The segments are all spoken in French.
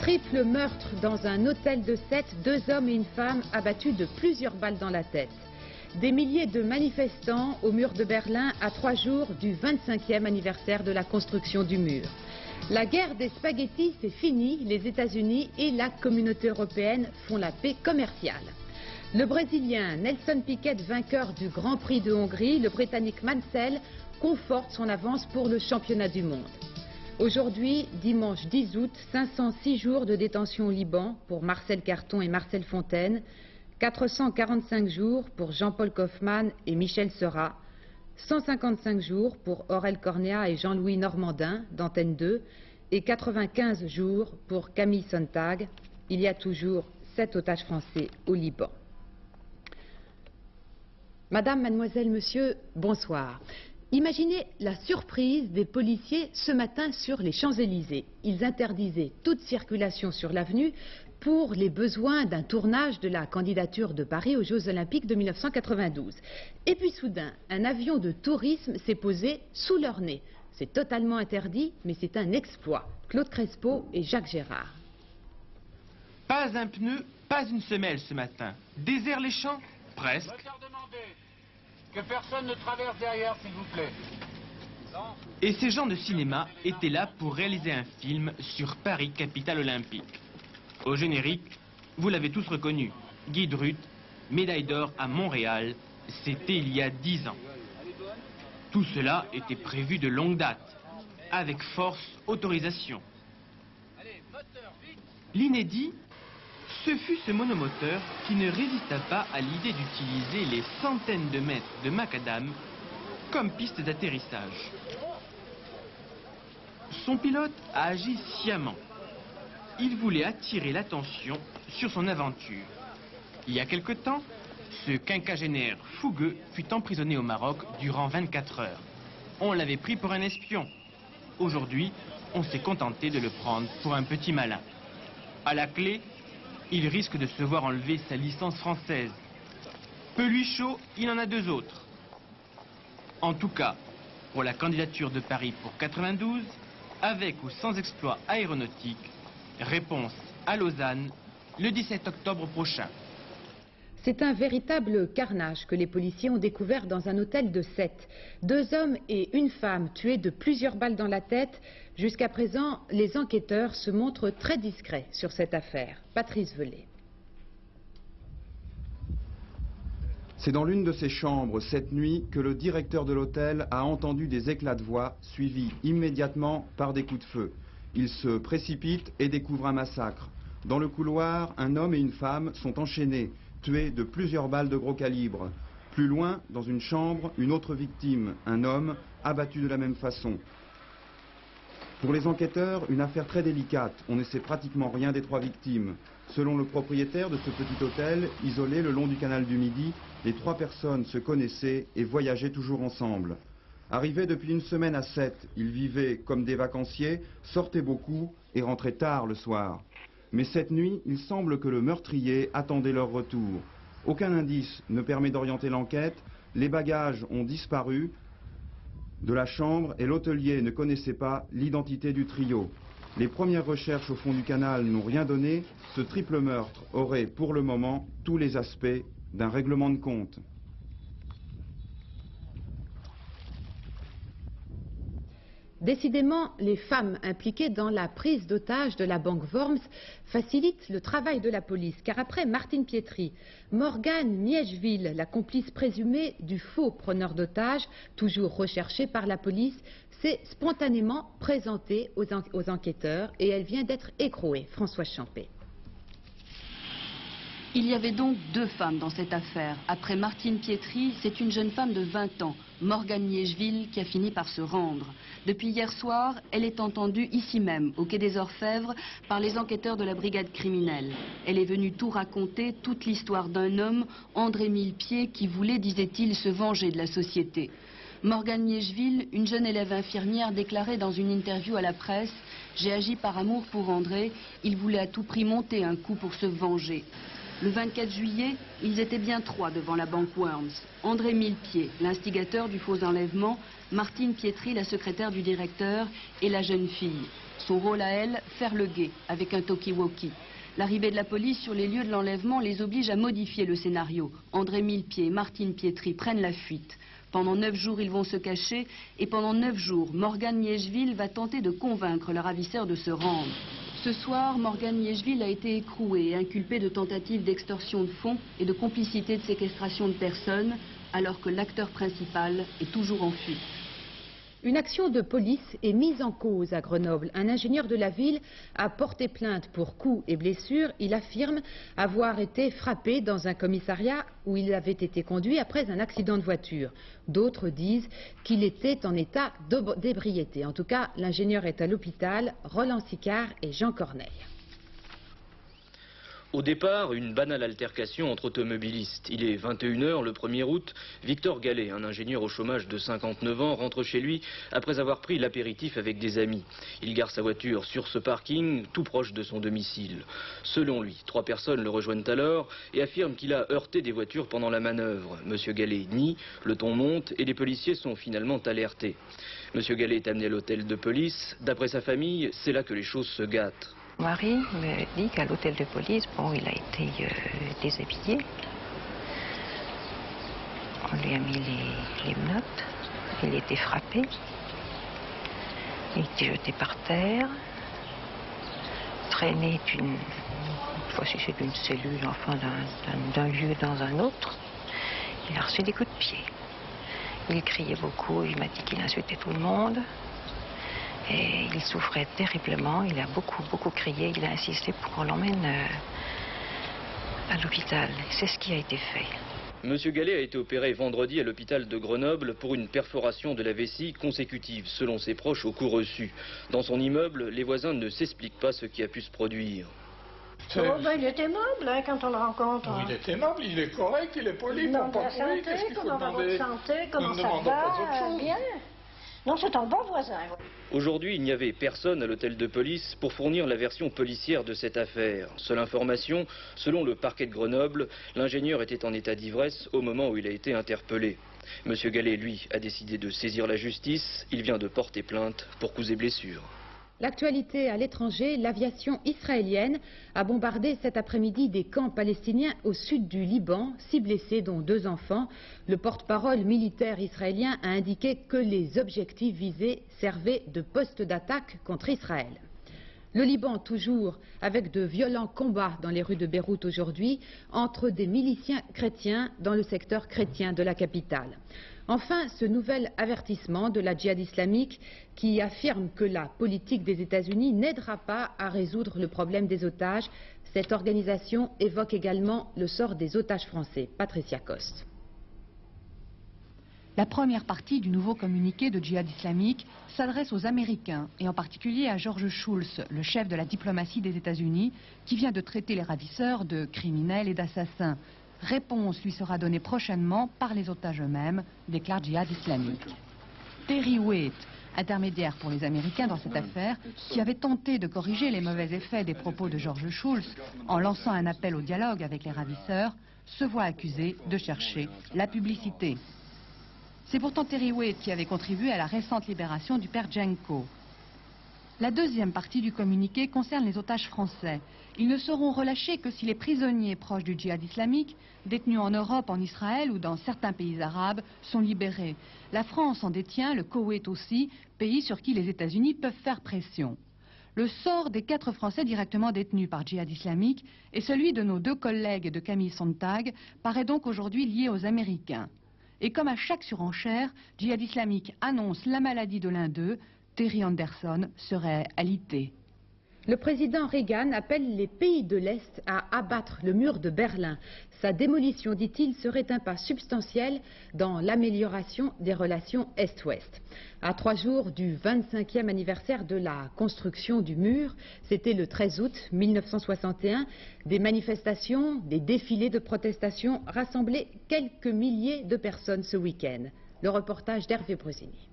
Triple meurtre dans un hôtel de Sète, 2 hommes et une femme abattus de plusieurs balles dans la tête. Des milliers de manifestants au mur de Berlin à 3 jours du 25e anniversaire de la construction du mur. La guerre des spaghettis, c'est fini. Les États-Unis et la communauté européenne font la paix commerciale. Le Brésilien Nelson Piquet, vainqueur du Grand Prix de Hongrie, le Britannique Mansell conforte son avance pour le championnat du monde. Aujourd'hui, dimanche 10 août, 506 jours de détention au Liban pour Marcel Carton et Marcel Fontaine, 445 jours pour Jean-Paul Kaufmann et Michel Seurat, 155 jours pour Aurel Cornéa et Jean-Louis Normandin d'Antenne 2 et 95 jours pour Camille Sontag. Il y a toujours 7 otages français au Liban. Madame, mademoiselle, monsieur, bonsoir. Imaginez la surprise des policiers ce matin sur les Champs-Élysées. Ils interdisaient toute circulation sur l'avenue pour les besoins d'un tournage de la candidature de Paris aux Jeux Olympiques de 1992. Et puis soudain, un avion de tourisme s'est posé sous leur nez. C'est totalement interdit, mais c'est un exploit. Claude Crespo et Jacques Gérard. Pas un pneu, pas une semelle ce matin. Désert les champs? Presque. Que personne ne traverse derrière, s'il vous plaît. Et ces gens de cinéma étaient là pour réaliser un film sur Paris, capitale olympique. Au générique, vous l'avez tous reconnu, Guy Drut, médaille d'or à Montréal, c'était il y a 10 ans. Tout cela était prévu de longue date, avec force autorisation. L'inédit, ce fut ce monomoteur qui ne résista pas à l'idée d'utiliser les centaines de mètres de macadam comme piste d'atterrissage. Son pilote a agi sciemment. Il voulait attirer l'attention sur son aventure. Il y a quelque temps, ce quinquagénaire fougueux fut emprisonné au Maroc durant 24 heures. On l'avait pris pour un espion. Aujourd'hui, on s'est contenté de le prendre pour un petit malin. À la clé, il risque de se voir enlever sa licence française. Peu lui chaud, il en a 2 autres. En tout cas, pour la candidature de Paris pour 92, avec ou sans exploit aéronautique, réponse à Lausanne le 17 octobre prochain. C'est un véritable carnage que les policiers ont découvert dans un hôtel de Sète. 2 hommes et une femme tués de plusieurs balles dans la tête. Jusqu'à présent, les enquêteurs se montrent très discrets sur cette affaire. Patrice Velay. C'est dans l'une de ces chambres, cette nuit, que le directeur de l'hôtel a entendu des éclats de voix, suivis immédiatement par des coups de feu. Il se précipite et découvre un massacre. Dans le couloir, un homme et une femme sont enchaînés, tués de plusieurs balles de gros calibre. Plus loin, dans une chambre, une autre victime, un homme, abattu de la même façon. Pour les enquêteurs, une affaire très délicate. On ne sait pratiquement rien des 3 victimes. Selon le propriétaire de ce petit hôtel, isolé le long du canal du Midi, les 3 personnes se connaissaient et voyageaient toujours ensemble. Arrivés depuis une semaine à Sète, ils vivaient comme des vacanciers, sortaient beaucoup et rentraient tard le soir. Mais cette nuit, il semble que le meurtrier attendait leur retour. Aucun indice ne permet d'orienter l'enquête, les bagages ont disparu de la chambre et l'hôtelier ne connaissait pas l'identité du trio. Les premières recherches au fond du canal n'ont rien donné. Ce triple meurtre aurait pour le moment tous les aspects d'un règlement de compte. Décidément, les femmes impliquées dans la prise d'otage de la banque Worms facilitent le travail de la police. Car après Martine Pietri, Morgane Miegeville, la complice présumée du faux preneur d'otages, toujours recherché par la police, s'est spontanément présentée aux enquêteurs et elle vient d'être écrouée. François Champé. Il y avait donc 2 femmes dans cette affaire. Après Martine Pietri, c'est une jeune femme de 20 ans, Morgane Miegeville, qui a fini par se rendre. Depuis hier soir, elle est entendue ici même, au quai des Orfèvres, par les enquêteurs de la brigade criminelle. Elle est venue tout raconter, toute l'histoire d'un homme, André Millepied, qui voulait, disait-il, se venger de la société. Morgane Miegeville, une jeune élève infirmière, déclarait dans une interview à la presse « J'ai agi par amour pour André, il voulait à tout prix monter un coup pour se venger ». Le 24 juillet, ils étaient bien 3 devant la banque Worms. André Millepied, l'instigateur du faux enlèvement, Martine Pietri, la secrétaire du directeur, et la jeune fille. Son rôle à elle, faire le guet avec un talkie-walkie. L'arrivée de la police sur les lieux de l'enlèvement les oblige à modifier le scénario. André Millepied et Martine Pietri prennent la fuite. Pendant 9 jours, ils vont se cacher et pendant 9 jours, Morgane Miegeville va tenter de convaincre le ravisseur de se rendre. Ce soir, Morgane Miegeville a été écrouée et inculpée de tentative d'extorsion de fonds et de complicité de séquestration de personnes, alors que l'acteur principal est toujours en fuite. Une action de police est mise en cause à Grenoble. Un ingénieur de la ville a porté plainte pour coups et blessures. Il affirme avoir été frappé dans un commissariat où il avait été conduit après un accident de voiture. D'autres disent qu'il était en état d'ébriété. En tout cas, l'ingénieur est à l'hôpital. Roland Sicard et Jean Corneille. Au départ, une banale altercation entre automobilistes. Il est 21 h le 1er août. Victor Gallet, un ingénieur au chômage de 59 ans, rentre chez lui après avoir pris l'apéritif avec des amis. Il gare sa voiture sur ce parking, tout proche de son domicile. Selon lui, 3 personnes le rejoignent alors et affirment qu'il a heurté des voitures pendant la manœuvre. Monsieur Gallet nie, le ton monte et les policiers sont finalement alertés. Monsieur Gallet est amené à l'hôtel de police. D'après sa famille, c'est là que les choses se gâtent. Mon mari me dit qu'à l'hôtel de police, bon, il a été déshabillé. On lui a mis les menottes. Il a été frappé. Il a été jeté par terre. Traîné d'une fois-ci c'est d'une cellule, enfin d'un lieu dans un autre. Il a reçu des coups de pied. Il criait beaucoup, il m'a dit qu'il insultait tout le monde. Et il souffrait terriblement, il a beaucoup crié, il a insisté pour qu'on l'emmène à l'hôpital. C'est ce qui a été fait. Monsieur Gallet a été opéré vendredi à l'hôpital de Grenoble pour une perforation de la vessie consécutive, selon ses proches, au coup reçu. Dans son immeuble, les voisins ne s'expliquent pas ce qui a pu se produire. Oh, ben, il est aimable hein, quand on le rencontre. Hein. Il est aimable, il est correct, il est poli. Non, la santé, comment va votre santé, comment ça va, bien. Non, c'est un bon voisin. Aujourd'hui, il n'y avait personne à l'hôtel de police pour fournir la version policière de cette affaire. Seule information, selon le parquet de Grenoble, l'ingénieur était en état d'ivresse au moment où il a été interpellé. Monsieur Gallet, lui, a décidé de saisir la justice. Il vient de porter plainte pour coups et blessures. L'actualité à l'étranger, l'aviation israélienne a bombardé cet après-midi des camps palestiniens au sud du Liban, 6 blessés dont 2 enfants. Le porte-parole militaire israélien a indiqué que les objectifs visés servaient de poste d'attaque contre Israël. Le Liban, toujours avec de violents combats dans les rues de Beyrouth aujourd'hui, entre des miliciens chrétiens dans le secteur chrétien de la capitale. Enfin, ce nouvel avertissement de la djihad islamique qui affirme que la politique des États-Unis n'aidera pas à résoudre le problème des otages. Cette organisation évoque également le sort des otages français. Patricia Coste. La première partie du nouveau communiqué de djihad islamique s'adresse aux Américains et en particulier à George Shultz, le chef de la diplomatie des États-Unis, qui vient de traiter les ravisseurs de criminels et d'assassins. Réponse lui sera donnée prochainement par les otages eux-mêmes, déclare djihad islamique. Terry Waite, intermédiaire pour les Américains dans cette affaire, qui avait tenté de corriger les mauvais effets des propos de George Shultz en lançant un appel au dialogue avec les ravisseurs, se voit accusé de chercher la publicité. C'est pourtant Terry Waite qui avait contribué à la récente libération du père Jenko. La deuxième partie du communiqué concerne les otages français. Ils ne seront relâchés que si les prisonniers proches du djihad islamique, détenus en Europe, en Israël ou dans certains pays arabes, sont libérés. La France en détient, le Koweït aussi, pays sur qui les États-Unis peuvent faire pression. Le sort des 4 Français directement détenus par djihad islamique et celui de nos 2 collègues de Camille Sontag paraît donc aujourd'hui lié aux Américains. Et comme à chaque surenchère, djihad islamique annonce la maladie de l'un d'eux, Terry Anderson serait alité. Le président Reagan appelle les pays de l'Est à abattre le mur de Berlin. Sa démolition, dit-il, serait un pas substantiel dans l'amélioration des relations Est-Ouest. À 3 jours du 25e anniversaire de la construction du mur, c'était le 13 août 1961, des manifestations, des défilés de protestation rassemblaient quelques milliers de personnes ce week-end. Le reportage d'Hervé Brusini.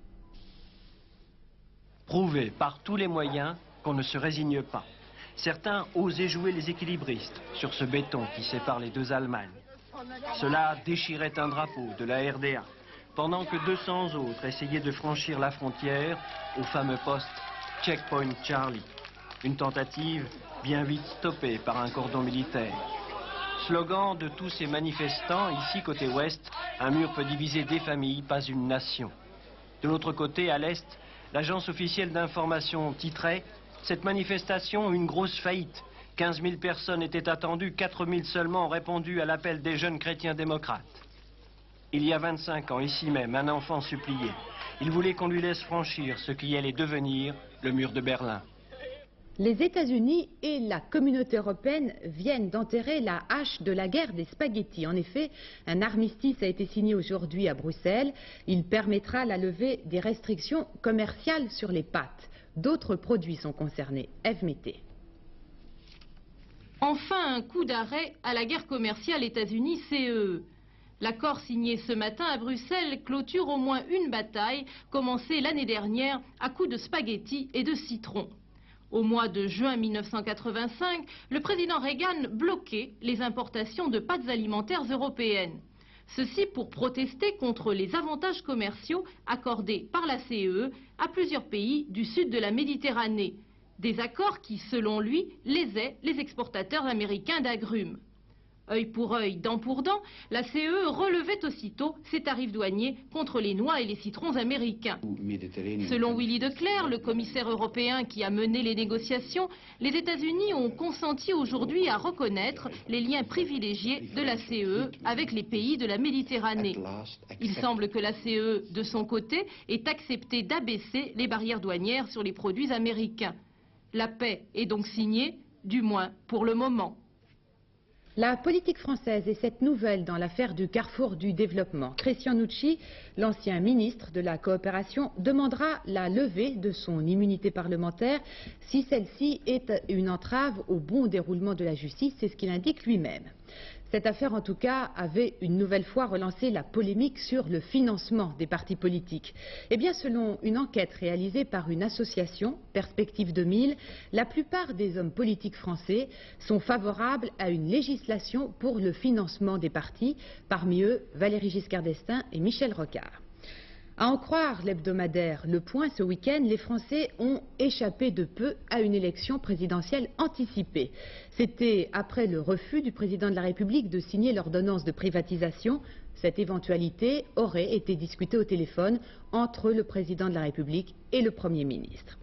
Prouver par tous les moyens qu'on ne se résigne pas. Certains osaient jouer les équilibristes sur ce béton qui sépare les deux Allemagnes. Cela déchirait un drapeau de la RDA, pendant que 200 autres essayaient de franchir la frontière au fameux poste Checkpoint Charlie. Une tentative bien vite stoppée par un cordon militaire. Slogan de tous ces manifestants, ici côté ouest, un mur peut diviser des familles, pas une nation. De l'autre côté, à l'est, l'agence officielle d'information titrait « Cette manifestation, une grosse faillite. 15 000 personnes étaient attendues, 4 000 seulement ont répondu à l'appel des jeunes chrétiens démocrates. » Il y a 25 ans, ici même, un enfant suppliait. Il voulait qu'on lui laisse franchir ce qui allait devenir le mur de Berlin. Les États-Unis et la communauté européenne viennent d'enterrer la hache de la guerre des spaghettis. En effet, un armistice a été signé aujourd'hui à Bruxelles. Il permettra la levée des restrictions commerciales sur les pâtes. D'autres produits sont concernés. Ève Mété. Enfin, un coup d'arrêt à la guerre commerciale États-Unis-CE. L'accord signé ce matin à Bruxelles clôture au moins une bataille commencée l'année dernière à coups de spaghettis et de citron. Au mois de juin 1985, le président Reagan bloquait les importations de pâtes alimentaires européennes. Ceci pour protester contre les avantages commerciaux accordés par la CE à plusieurs pays du sud de la Méditerranée. Des accords qui, selon lui, lésaient les exportateurs américains d'agrumes. Œil pour œil, dent pour dent, la CE relevait aussitôt ses tarifs douaniers contre les noix et les citrons américains. Selon Willy de Clercq, le commissaire européen qui a mené les négociations, les États-Unis ont consenti aujourd'hui à reconnaître les liens privilégiés de la CE avec les pays de la Méditerranée. Il semble que la CE, de son côté, ait accepté d'abaisser les barrières douanières sur les produits américains. La paix est donc signée, du moins pour le moment. La politique française est cette nouvelle dans l'affaire du carrefour du développement. Christian Nucci, l'ancien ministre de la coopération, demandera la levée de son immunité parlementaire si celle-ci est une entrave au bon déroulement de la justice, c'est ce qu'il indique lui-même. Cette affaire, en tout cas, avait une nouvelle fois relancé la polémique sur le financement des partis politiques. Eh bien, selon une enquête réalisée par une association, Perspective 2000, la plupart des hommes politiques français sont favorables à une législation pour le financement des partis, parmi eux Valéry Giscard d'Estaing et Michel Rocard. À en croire l'hebdomadaire Le Point, ce week-end, les Français ont échappé de peu à une élection présidentielle anticipée. C'était après le refus du président de la République de signer l'ordonnance de privatisation. Cette éventualité aurait été discutée au téléphone entre le président de la République et le Premier ministre.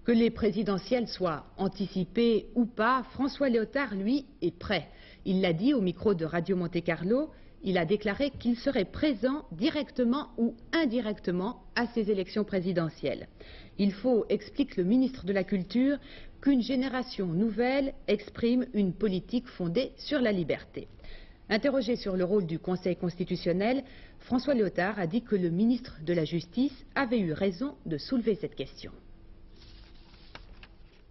Que les présidentielles soient anticipées ou pas, François Léotard, lui, est prêt. Il l'a dit au micro de Radio Monte-Carlo. Il a déclaré qu'il serait présent directement ou indirectement à ces élections présidentielles. Il faut, explique le ministre de la Culture, qu'une génération nouvelle exprime une politique fondée sur la liberté. Interrogé sur le rôle du Conseil constitutionnel, François Léotard a dit que le ministre de la Justice avait eu raison de soulever cette question.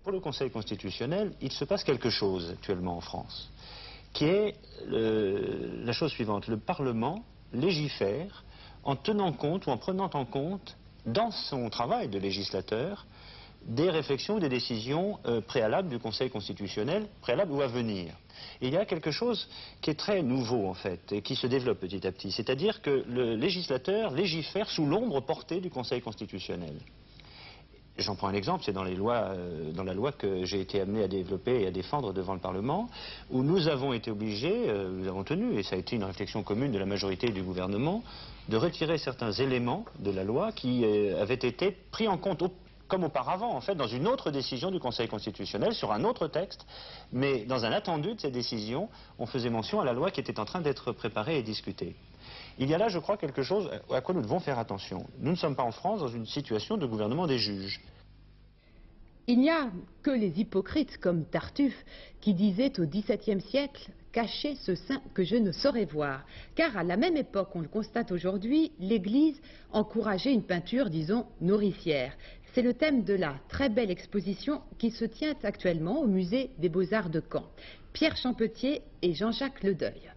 Pour le Conseil constitutionnel, il se passe quelque chose actuellement en France, qui est la chose suivante. Le Parlement légifère en tenant compte ou en prenant en compte, dans son travail de législateur, des réflexions ou des décisions préalables du Conseil constitutionnel, préalables ou à venir. Et il y a quelque chose qui est très nouveau en fait, et qui se développe petit à petit, c'est-à-dire que le législateur légifère sous l'ombre portée du Conseil constitutionnel. J'en prends un exemple, c'est dans la loi que j'ai été amené à développer et à défendre devant le Parlement, où nous avons été obligés, nous avons tenu, et ça a été une réflexion commune de la majorité et du gouvernement, de retirer certains éléments de la loi qui avaient été pris en compte comme auparavant, en fait, dans une autre décision du Conseil constitutionnel, sur un autre texte, mais dans un attendu de cette décision, on faisait mention à la loi qui était en train d'être préparée et discutée. Il y a là, je crois, quelque chose à quoi nous devons faire attention. Nous ne sommes pas en France dans une situation de gouvernement des juges. Il n'y a que les hypocrites comme Tartuffe qui disaient au XVIIe siècle « Cachez ce sein que je ne saurais voir ». Car à la même époque, on le constate aujourd'hui, l'Église encourageait une peinture, disons, nourricière. C'est le thème de la très belle exposition qui se tient actuellement au musée des Beaux-Arts de Caen. Pierre Champetier et Jean-Jacques Ledeuil.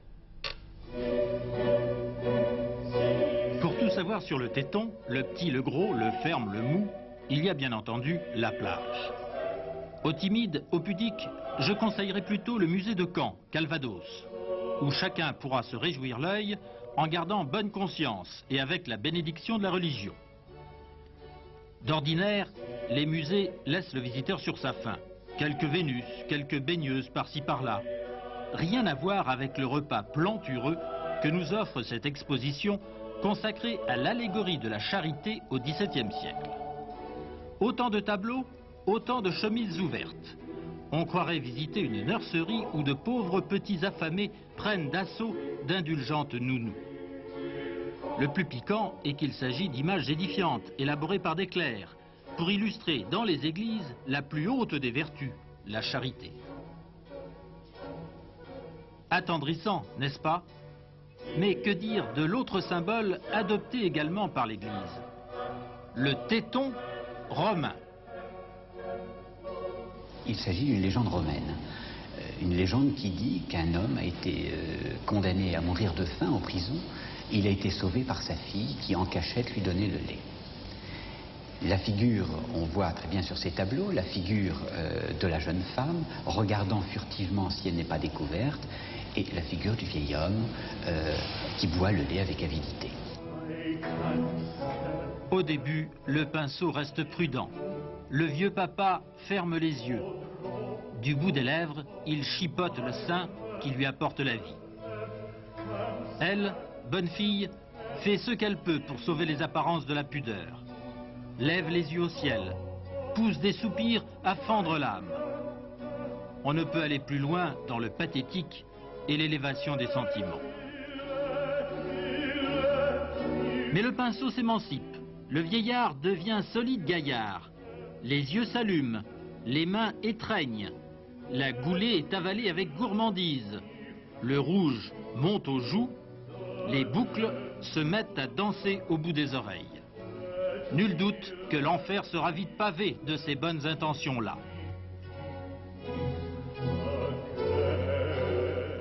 Pour tout savoir sur le téton, le petit, le gros, le ferme, le mou, il y a bien entendu la plage. Aux timides, aux pudiques, je conseillerais plutôt le musée de Caen, Calvados, où chacun pourra se réjouir l'œil en gardant bonne conscience et avec la bénédiction de la religion. D'ordinaire, les musées laissent le visiteur sur sa faim. Quelques Vénus, quelques baigneuses par-ci par-là. Rien à voir avec le repas plantureux que nous offre cette exposition consacrée à l'allégorie de la charité au XVIIe siècle. Autant de tableaux, autant de chemises ouvertes. On croirait visiter une nurserie où de pauvres petits affamés prennent d'assaut d'indulgentes nounous. Le plus piquant est qu'il s'agit d'images édifiantes, élaborées par des clercs, pour illustrer dans les églises la plus haute des vertus, la charité. Attendrissant, n'est-ce pas? Mais que dire de l'autre symbole adopté également par l'Église? Le téton romain. Il s'agit d'une légende romaine. Une légende qui dit qu'un homme a été condamné à mourir de faim en prison. Il a été sauvé par sa fille qui, en cachette, lui donnait le lait. La figure, on voit très bien sur ces tableaux, la figure de la jeune femme, regardant furtivement si elle n'est pas découverte, et la figure du vieil homme qui boit le lait avec avidité. Au début, le pinceau reste prudent. Le vieux papa ferme les yeux. Du bout des lèvres, il chipote le sein qui lui apporte la vie. Elle, bonne fille, fait ce qu'elle peut pour sauver les apparences de la pudeur. Lève les yeux au ciel, pousse des soupirs à fendre l'âme. On ne peut aller plus loin dans le pathétique et l'élévation des sentiments. Mais le pinceau s'émancipe. Le vieillard devient solide gaillard. Les yeux s'allument, les mains étreignent. La goulée est avalée avec gourmandise. Le rouge monte aux joues. Les boucles se mettent à danser au bout des oreilles. Nul doute que l'enfer sera vite pavé de ces bonnes intentions-là.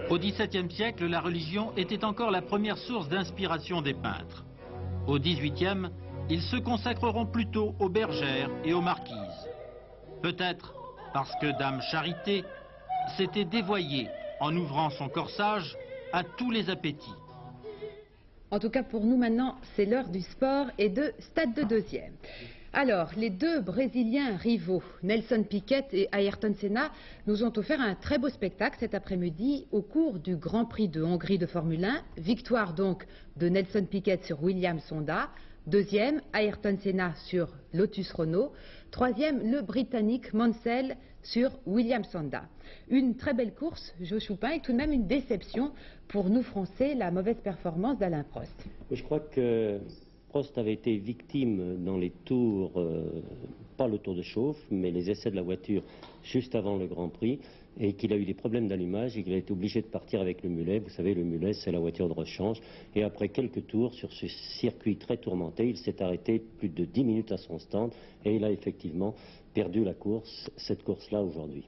Au XVIIe siècle, la religion était encore la première source d'inspiration des peintres. Au XVIIIe, ils se consacreront plutôt aux bergères et aux marquises. Peut-être parce que Dame Charité s'était dévoyée en ouvrant son corsage à tous les appétits. En tout cas, pour nous maintenant, c'est l'heure du sport et de Stade de Deuxième. Alors, les deux Brésiliens rivaux, Nelson Piquet et Ayrton Senna, nous ont offert un très beau spectacle cet après-midi au cours du Grand Prix de Hongrie de Formule 1. Victoire donc de Nelson Piquet sur Williams Honda. Deuxième, Ayrton Senna sur Lotus Renault. Troisième, le Britannique Mansell sur Williams Honda. Une très belle course, Joe Choupin, et tout de même une déception pour nous Français, la mauvaise performance d'Alain Prost. Je crois que Prost avait été victime dans les tours, pas le tour de chauffe, mais les essais de la voiture juste avant le Grand Prix, et qu'il a eu des problèmes d'allumage et qu'il a été obligé de partir avec le mulet. Vous savez, le mulet, c'est la voiture de rechange. Et après quelques tours sur ce circuit très tourmenté, il s'est arrêté plus de 10 minutes à son stand et il a effectivement perdu la course, cette course-là aujourd'hui.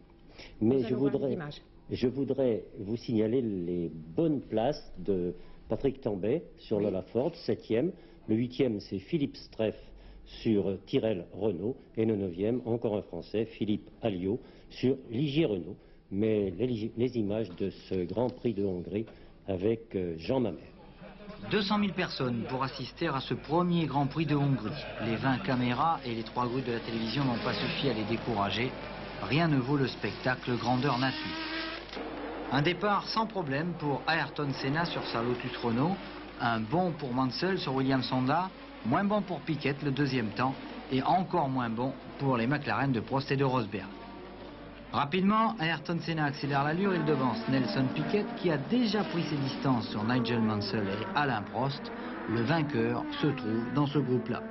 Mais je voudrais vous signaler les bonnes places de Patrick Tambay sur Lola Ford, 7e. Le 8e, c'est Philippe Streff sur Tyrrell Renault. Et le 9e, encore un Français, Philippe Alliot, sur Ligier Renault. Mais les images de ce Grand Prix de Hongrie avec Jean Mamère. 200 000 personnes pour assister à ce premier Grand Prix de Hongrie. Les 20 caméras et les 3 grues de la télévision n'ont pas suffi à les décourager. Rien ne vaut le spectacle grandeur nature. Un départ sans problème pour Ayrton Senna sur sa Lotus Renault, un bon pour Mansell sur Williams Honda, moins bon pour Piquet le deuxième temps et encore moins bon pour les McLaren de Prost et de Rosberg. Rapidement, Ayrton Senna accélère l'allure, il devance Nelson Piquet qui a déjà pris ses distances sur Nigel Mansell et Alain Prost. Le vainqueur se trouve dans ce groupe-là.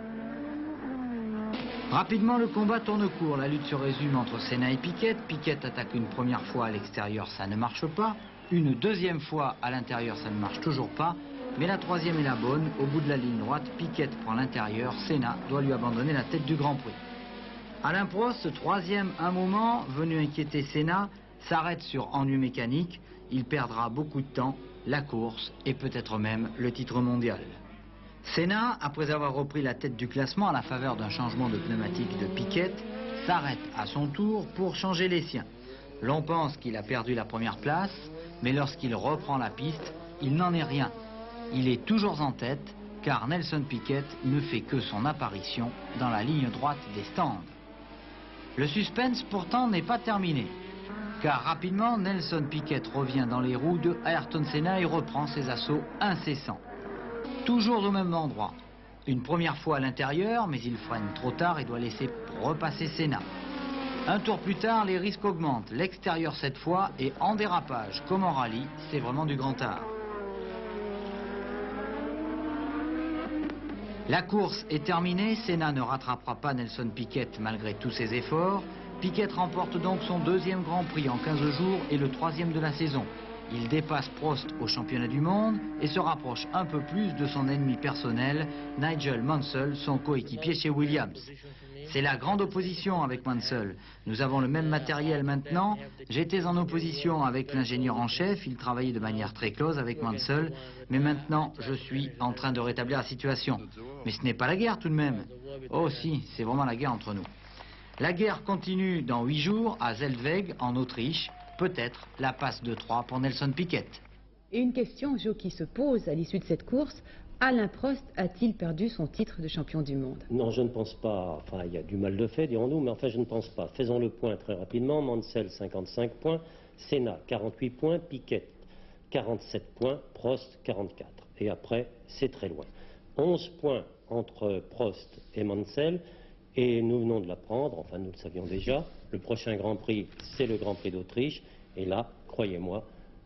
Rapidement, le combat tourne court. La lutte se résume entre Senna et Piquet. Piquet attaque une première fois à l'extérieur, ça ne marche pas. Une deuxième fois à l'intérieur, ça ne marche toujours pas. Mais la troisième est la bonne. Au bout de la ligne droite, Piquet prend l'intérieur. Senna doit lui abandonner la tête du Grand Prix. Alain Prost, troisième un moment, venu inquiéter Senna, s'arrête sur ennui mécanique. Il perdra beaucoup de temps, la course et peut-être même le titre mondial. Senna, après avoir repris la tête du classement à la faveur d'un changement de pneumatique de Piquet, s'arrête à son tour pour changer les siens. L'on pense qu'il a perdu la première place, mais lorsqu'il reprend la piste, il n'en est rien. Il est toujours en tête, car Nelson Piquet ne fait que son apparition dans la ligne droite des stands. Le suspense pourtant n'est pas terminé, car rapidement Nelson Piquet revient dans les roues de Ayrton Senna et reprend ses assauts incessants. Toujours au même endroit. Une première fois à l'intérieur, mais il freine trop tard et doit laisser repasser Senna. Un tour plus tard, les risques augmentent. L'extérieur cette fois et en dérapage, comme en rallye, c'est vraiment du grand art. La course est terminée, Senna ne rattrapera pas Nelson Piquet malgré tous ses efforts. Piquet remporte donc son deuxième Grand Prix en 15 jours et le troisième de la saison. Il dépasse Prost au championnat du monde et se rapproche un peu plus de son ennemi personnel, Nigel Mansell, son coéquipier chez Williams. C'est la grande opposition avec Mansell. Nous avons le même matériel maintenant. J'étais en opposition avec l'ingénieur en chef, il travaillait de manière très close avec Mansell, mais maintenant je suis en train de rétablir la situation. Mais ce n'est pas la guerre tout de même. Oh si, c'est vraiment la guerre entre nous. La guerre continue dans 8 jours à Zeltweg, en Autriche. Peut-être la passe de 3 pour Nelson Piquet. Et une question, Jo, qui se pose à l'issue de cette course. Alain Prost a-t-il perdu son titre de champion du monde? Non, je ne pense pas. Enfin, il y a du mal de fait, dirons-nous, mais enfin, je ne pense pas. Faisons le point très rapidement. Mansell, 55 points. Senna, 48 points. Piquet, 47 points. Prost, 44. Et après, c'est très loin. 11 points entre Prost et Mansell. Et nous venons de l'apprendre, enfin, nous le savions déjà. Le prochain Grand Prix, c'est le Grand Prix d'Autriche. Et là, croyez-moi,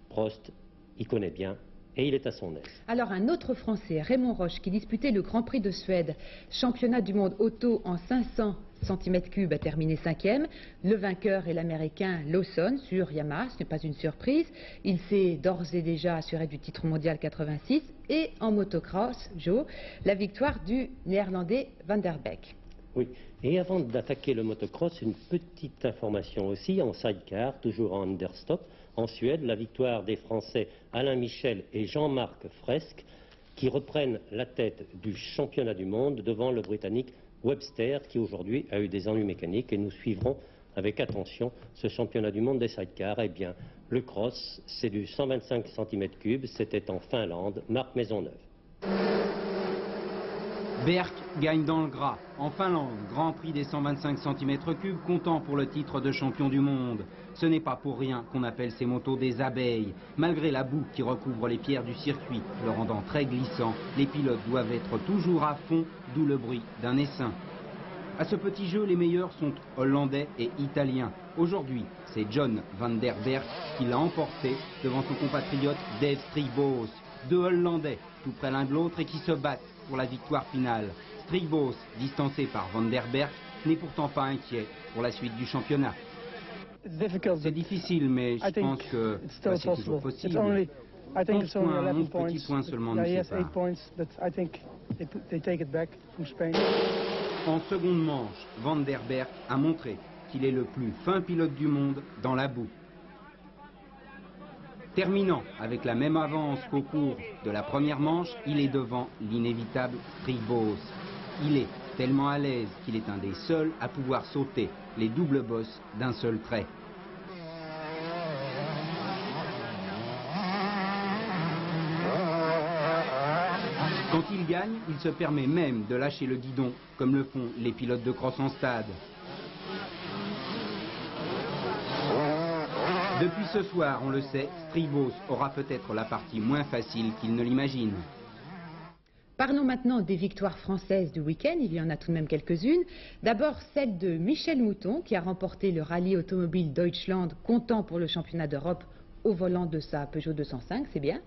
Prost, il connaît bien. Et il est à son aise. Alors un autre Français, Raymond Roche, qui disputait le Grand Prix de Suède, championnat du monde auto en 500 cm3, a terminé 5e. Le vainqueur est l'Américain Lawson sur Yamaha, ce n'est pas une surprise. Il s'est d'ores et déjà assuré du titre mondial 86. Et en motocross, Joe, la victoire du Néerlandais Van der Beek. Oui, et avant d'attaquer le motocross, une petite information aussi en sidecar, toujours en understock. En Suède, la victoire des Français Alain Michel et Jean-Marc Fresque qui reprennent la tête du championnat du monde devant le Britannique Webster qui aujourd'hui a eu des ennuis mécaniques et nous suivrons avec attention ce championnat du monde des sidecars. Eh bien, le cross, c'est du 125 cm3, c'était en Finlande, Marc Maisonneuve. Berck gagne dans le gras. En Finlande, Grand Prix des 125 cm3, comptant pour le titre de champion du monde. Ce n'est pas pour rien qu'on appelle ces motos des abeilles. Malgré la boue qui recouvre les pierres du circuit, le rendant très glissant, les pilotes doivent être toujours à fond, d'où le bruit d'un essaim. À ce petit jeu, les meilleurs sont hollandais et italiens. Aujourd'hui, c'est John Van der Berg qui l'a emporté devant son compatriote Dave Strigboos. Deux Hollandais, tout près l'un de l'autre et qui se battent pour la victoire finale. Strigboos, distancé par Van der Berg, n'est pourtant pas inquiet pour la suite du championnat. C'est difficile, mais je pense que c'est toujours possible. 11 petits points seulement nous séparent. En seconde manche, Van der Berg a montré qu'il est le plus fin pilote du monde dans la boue. Terminant avec la même avance qu'au cours de la première manche, il est devant l'inévitable Strigboos. Il est tellement à l'aise qu'il est un des seuls à pouvoir sauter les doubles bosses d'un seul trait. Quand il gagne, il se permet même de lâcher le guidon, comme le font les pilotes de cross en stade. Depuis ce soir, on le sait, Strigboos aura peut-être la partie moins facile qu'il ne l'imagine. Parlons maintenant des victoires françaises du week-end, il y en a tout de même quelques-unes. D'abord celle de Michel Mouton qui a remporté le rallye automobile Deutschland, comptant pour le championnat d'Europe au volant de sa Peugeot 205, c'est bien.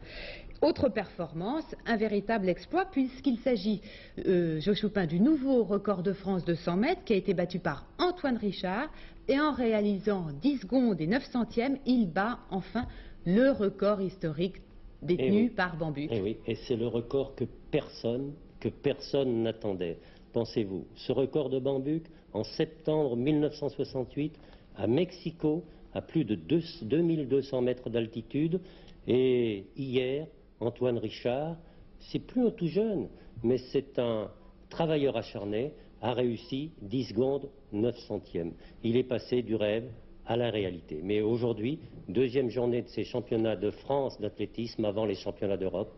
Autre performance, un véritable exploit puisqu'il s'agit, Jo Choupin, du nouveau record de France de 100 mètres qui a été battu par Antoine Richard et en réalisant 10 secondes et 9 centièmes, il bat enfin le record historique détenu par Bambuc. Et oui, et c'est le record que personne n'attendait. Pensez-vous, ce record de Bambuc en septembre 1968 à Mexico, à plus de 2200 mètres d'altitude, et hier, Antoine Richard, c'est plus un tout jeune, mais c'est un travailleur acharné, a réussi 10 secondes 9 centièmes. Il est passé du rêve à la réalité. Mais aujourd'hui, deuxième journée de ces championnats de France d'athlétisme avant les championnats d'Europe,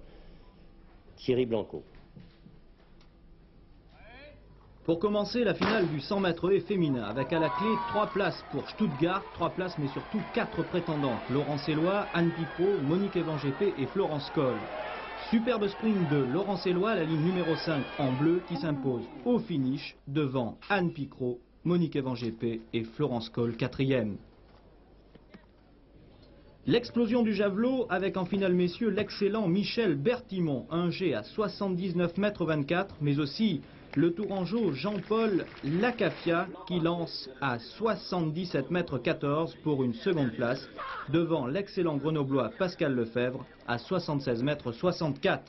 Thierry Blanco. Pour commencer, la finale du 100 mètres haies féminin, avec à la clé 3 places pour Stuttgart, 3 places mais surtout 4 prétendantes. Laurence Eloi, Anne Picrot, Monique Evangépé et Florence Coll. Superbe sprint de Laurence Eloi, la ligne numéro 5 en bleu, qui s'impose au finish devant Anne Picrot, Monique Evangépé et Florence Coll, 4e. L'explosion du javelot avec en finale messieurs l'excellent Michel Bertimont, un G à 79,24 m, mais aussi le tourangeau Jean-Paul Lacafia qui lance à 77,14 m pour une seconde place devant l'excellent grenoblois Pascal Lefebvre à 76,64 m.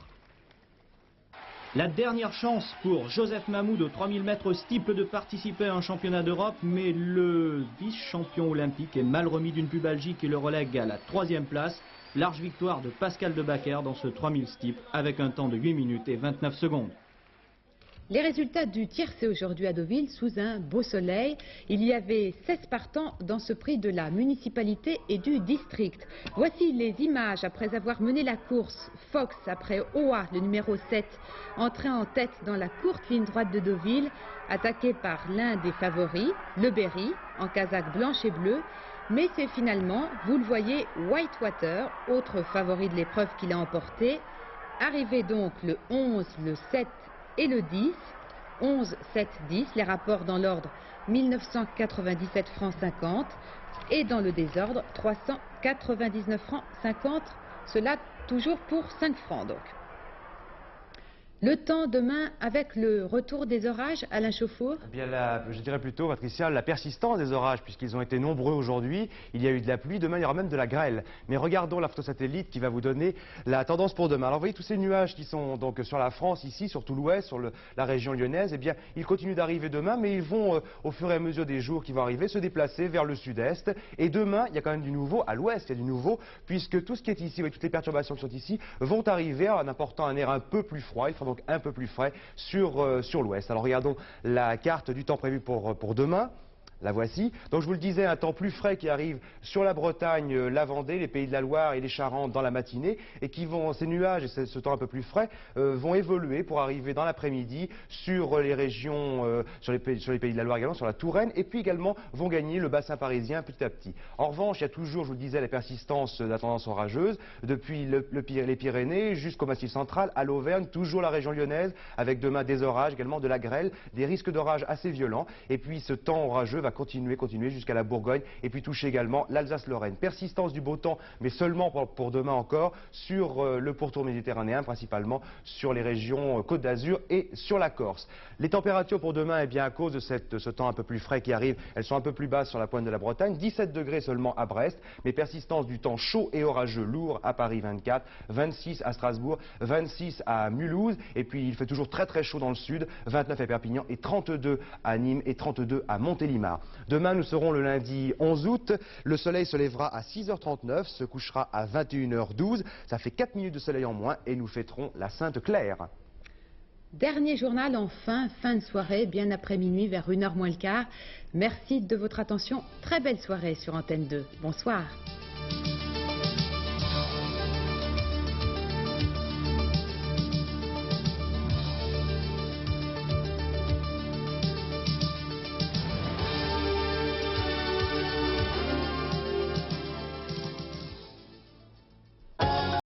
La dernière chance pour Joseph Mahmoud au 3000 mètres steeple de participer à un championnat d'Europe, mais le vice-champion olympique est mal remis d'une pubalgie qui le relègue à la 3e place. Large victoire de Pascal Debacker dans ce 3000 steeple avec un temps de 8 minutes et 29 secondes. Les résultats du tiercé aujourd'hui à Deauville sous un beau soleil. Il y avait 16 partants dans ce prix de la municipalité et du district. Voici les images après avoir mené la course. Fox après Oa, le numéro 7, entré en tête dans la courte ligne droite de Deauville, attaqué par l'un des favoris, le Berry, en casaque blanche et bleue. Mais c'est finalement, vous le voyez, Whitewater, autre favori de l'épreuve qu'il a emporté. Arrivé donc le 11, le 7 et le 10, 11, 7, 10, les rapports dans l'ordre 1997 francs 50 et dans le désordre 399 francs 50, cela toujours pour 5 francs donc. Le temps demain avec le retour des orages, Alain Chauffour? Eh bien je dirais plutôt, Patricia, la persistance des orages, puisqu'ils ont été nombreux aujourd'hui. Il y a eu de la pluie, demain il y aura même de la grêle. Mais regardons la photo satellite qui va vous donner la tendance pour demain. Alors vous voyez tous ces nuages qui sont donc sur la France ici, sur tout l'ouest, sur la région lyonnaise, eh bien ils continuent d'arriver demain, mais ils vont au fur et à mesure des jours qui vont arriver se déplacer vers le sud-est. Et demain, il y a quand même du nouveau à l'ouest, il y a du nouveau, puisque tout ce qui est ici, toutes les perturbations qui sont ici, vont arriver en apportant un air un peu plus froid. Il fera donc un peu plus frais sur l'ouest. Alors regardons la carte du temps prévu pour demain. La voici. Donc je vous le disais, un temps plus frais qui arrive sur la Bretagne, la Vendée, les Pays de la Loire et les Charentes dans la matinée, et qui vont, ces nuages et ce temps un peu plus frais vont évoluer pour arriver dans l'après-midi sur les régions, sur les Pays de la Loire également, sur la Touraine, et puis également vont gagner le bassin parisien petit à petit. En revanche, il y a toujours, je vous le disais, la persistance de la tendance orageuse, depuis les Pyrénées jusqu'au Massif central, à l'Auvergne, toujours la région lyonnaise, avec demain des orages, également de la grêle, des risques d'orage assez violents, et puis ce temps orageux va continuer jusqu'à la Bourgogne et puis toucher également l'Alsace-Lorraine. Persistance du beau temps, mais seulement pour demain encore, sur le pourtour méditerranéen, principalement sur les régions Côte d'Azur et sur la Corse. Les températures pour demain, eh bien, à cause de ce temps un peu plus frais qui arrive, elles sont un peu plus basses sur la pointe de la Bretagne, 17 degrés seulement à Brest, mais persistance du temps chaud et orageux lourd à Paris 24, 26 à Strasbourg, 26 à Mulhouse, et puis il fait toujours très très chaud dans le sud, 29 à Perpignan et 32 à Nîmes et 32 à Montélimar. Demain, nous serons le lundi 11 août. Le soleil se lèvera à 6h39, se couchera à 21h12. Ça fait 4 minutes de soleil en moins et nous fêterons la Sainte Claire. Dernier journal, enfin, fin de soirée, bien après minuit, vers 1h moins le quart. Merci de votre attention. Très belle soirée sur Antenne 2. Bonsoir.